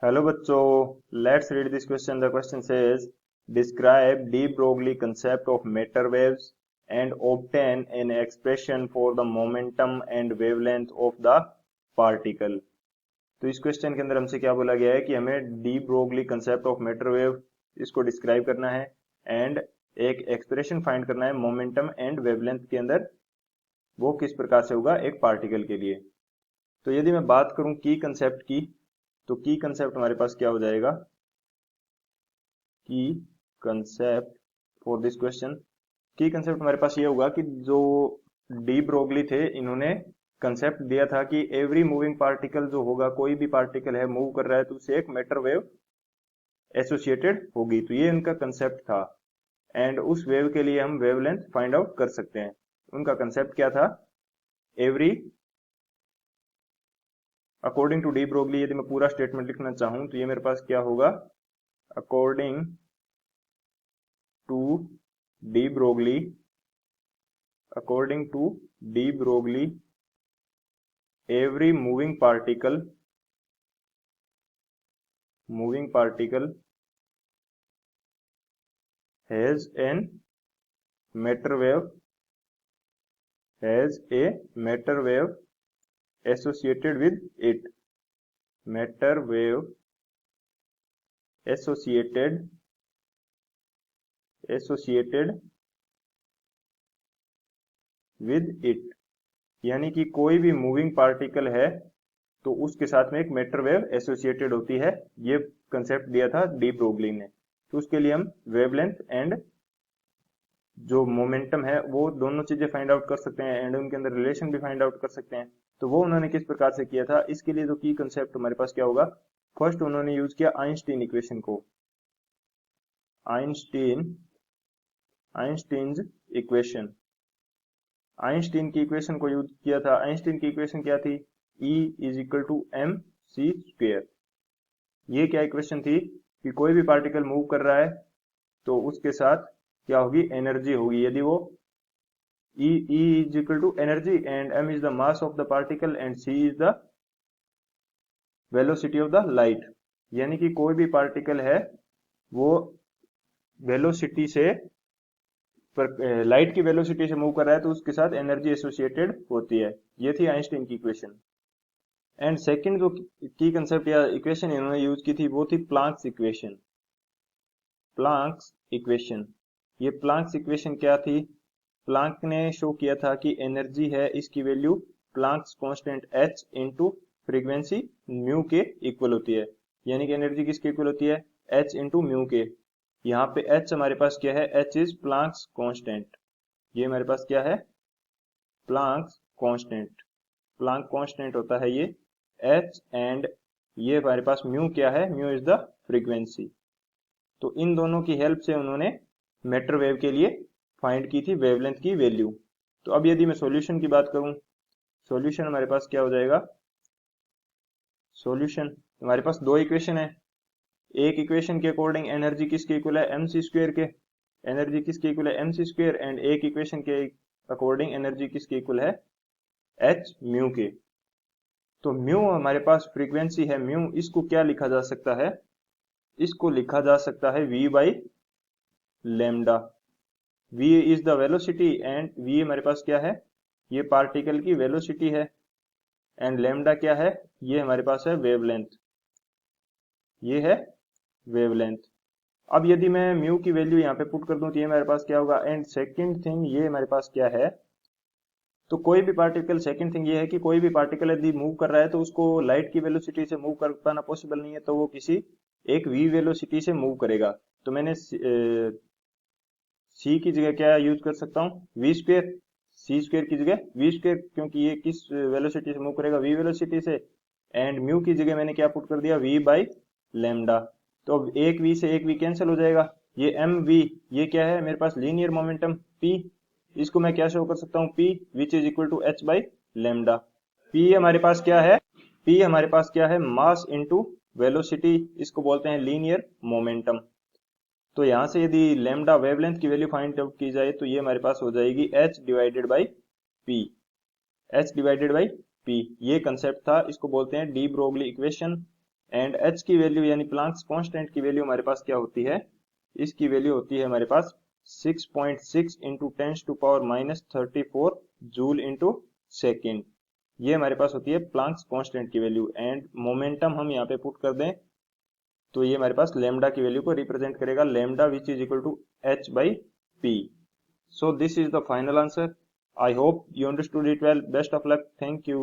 Hello बच्चों, let's read this question. The question says describe de Broglie concept of matter waves and obtain an expression for the momentum and wavelength of the particle. तो इस question के अंदर हमसे क्या बोला गया है कि हमें de Broglie concept of matter wave इसको डिस्क्राइब करना है एंड एक एक्सप्रेशन फाइंड करना है मोमेंटम एंड वेवलेंथ के अंदर, वो किस प्रकार से होगा एक पार्टिकल के लिए. तो यदि मैं बात करूं की कंसेप्ट की, तो की कंसेप्ट हमारे पास क्या हो जाएगा. की कंसेप्ट फॉर दिस क्वेश्चन, की कंसेप्ट हमारे पास ये होगा कि जो डी ब्रोगली थे, इन्होंने कंसेप्ट दिया था कि एवरी मूविंग पार्टिकल जो होगा, कोई भी पार्टिकल है मूव कर रहा है तो उससे एक मैटर वेव एसोसिएटेड होगी. तो ये उनका कंसेप्ट था एंड उस वेव के लिए हम वेवलेंथ फाइंड आउट कर सकते हैं. उनका कंसेप्ट क्या था. Every according to de Broglie, यदि मैं पूरा स्टेटमेंट लिखना चाहूं तो ये मेरे पास क्या होगा. According to de Broglie, according to de Broglie, every moving particle has an matter wave, has a matter wave associated with it. Matter wave associated with it, यानी कि कोई भी मूविंग पार्टिकल है तो उसके साथ में एक मैटर वेव एसोसिएटेड होती है. ये कंसेप्ट दिया था डी ब्रोगली ने. तो उसके लिए हम वेवलेंथ एंड जो मोमेंटम है वो दोनों चीजें फाइंड आउट कर सकते हैं एंड उनके अंदर रिलेशन भी फाइंड आउट कर सकते हैं. तो वो उन्होंने किस प्रकार से किया था, इसके लिए जो की कंसेप्ट हमारे पास क्या होगा. फर्स्ट उन्होंने यूज किया आइंस्टीन इक्वेशन को. आइंस्टीन्स इक्वेशन, आइंस्टीन की इक्वेशन को यूज किया था. आइंस्टीन की इक्वेशन क्या थी. E is equal to m c square. ये क्या इक्वेशन थी कि कोई भी पार्टिकल मूव कर रहा है तो उसके साथ क्या होगी, एनर्जी होगी. यदि वो E is equal to energy and m is the mass of the particle and c is the velocity of the light, यानी कि कोई भी पार्टिकल है वो वेलोसिटी से लाइट की वेलोसिटी से मूव कर रहा है तो उसके साथ एनर्जी एसोसिएटेड होती है. ये थी आइंस्टीन की इक्वेशन. एंड सेकंड जो की कंसेप्ट या इक्वेशन इन्होंने यूज की थी वो थी प्लांक्स इक्वेशन. प्लांक्स इक्वेशन, ये प्लांक्स इक्वेशन क्या थी. प्लांक ने शो किया था कि एनर्जी है, इसकी value Planck's constant h into frequency mu के इक्वल होती है. यानी कि एनर्जी किसके इक्वल होती है, h इंटू म्यू के. यहाँ पे h हमारे पास क्या है, h इज प्लांक्स कांस्टेंट. ये हमारे पास क्या है, प्लांक्स कांस्टेंट. प्लांक कांस्टेंट होता है ये h एंड ये हमारे पास म्यू क्या है, म्यू इज द फ्रीक्वेंसी. तो इन दोनों की हेल्प से उन्होंने मैटर वेव के लिए फाइंड की थी वेवलेंथ की वैल्यू. तो अब यदि मैं सॉल्यूशन की बात करूं, सॉल्यूशन हमारे पास क्या हो जाएगा. सॉल्यूशन हमारे पास दो इक्वेशन है. एक इक्वेशन के अकॉर्डिंग एनर्जी किसके इक्वल है, एम सी स्क्वेयर के. एनर्जी किसके इक्वल है, एम सी स्क्वेयर. एंड एक इक्वेशन के अकॉर्डिंग एनर्जी किसके इक्वल है, एच म्यू के. तो म्यू हमारे पास फ्रीक्वेंसी है म्यू, इसको क्या लिखा जा सकता है, इसको लिखा जा सकता है v by lambda. v is the velocity and v हमारे पास क्या है, ये पार्टिकल की वेलोसिटी है एंड लेमडा क्या है, ये हमारे पास है वेवलेंथ. ये है वेवलेंथ. अब यदि मैं म्यू की वैल्यू यहाँ पे पुट कर दूं तो ये हमारे पास क्या होगा. एंड सेकंड थिंग ये हमारे पास क्या है, तो कोई भी पार्टिकल, सेकंड थिंग ये है कि कोई भी पार्टिकल यदि मूव कर रहा है तो उसको लाइट की वेलोसिटी से मूव कर पाना पॉसिबल नहीं है, तो वो किसी एक v वेलोसिटी से मूव करेगा. तो मैंने c की जगह क्या यूज कर सकता हूँ, v स्क्वेयर. सी स्क्वेयर की जगह v स्क्वेयर, क्योंकि ये किस वेलोसिटी से मूव करेगा, v वेलोसिटी से. एंड म्यू की जगह मैंने क्या पुट कर दिया, v बाई लेमडा. तो अब एक v से एक v कैंसिल हो जाएगा. ये एम वी, ये क्या है मेरे पास, लीनियर मोमेंटम p. इसको मैं क्या शो कर सकता हूँ, p which is equal to h by lambda. p हमारे पास क्या है, p हमारे पास क्या है, मास इनटू वेलोसिटी, इसको बोलते हैं लीनियर मोमेंटम. तो यहां से यदि लेमडा वेवलेंथ की वैल्यू फाइंड आउट की जाए तो ये हमारे पास हो जाएगी h divided by p. h divided by p, ये कंसेप्ट था, इसको बोलते हैं de Broglie equation. And H की वैल्यू यानी प्लांक्स कांस्टेंट की वैल्यू हमारे पास क्या होती है, इसकी वैल्यू होती है हमारे पास 6.6 इंटू 10⁻34 जूल इंटू सेकेंड। ये हमारे पास होती है प्लांक्स कांस्टेंट की वैल्यू। एंड मोमेंटम हम यहाँ पे पुट कर दें तो ये हमारे पास लेमडा की वैल्यू को रिप्रेजेंट करेगा, lambda which is equal to h by p. So this is the final answer. I hope you understood it well. Best of luck. Thank you.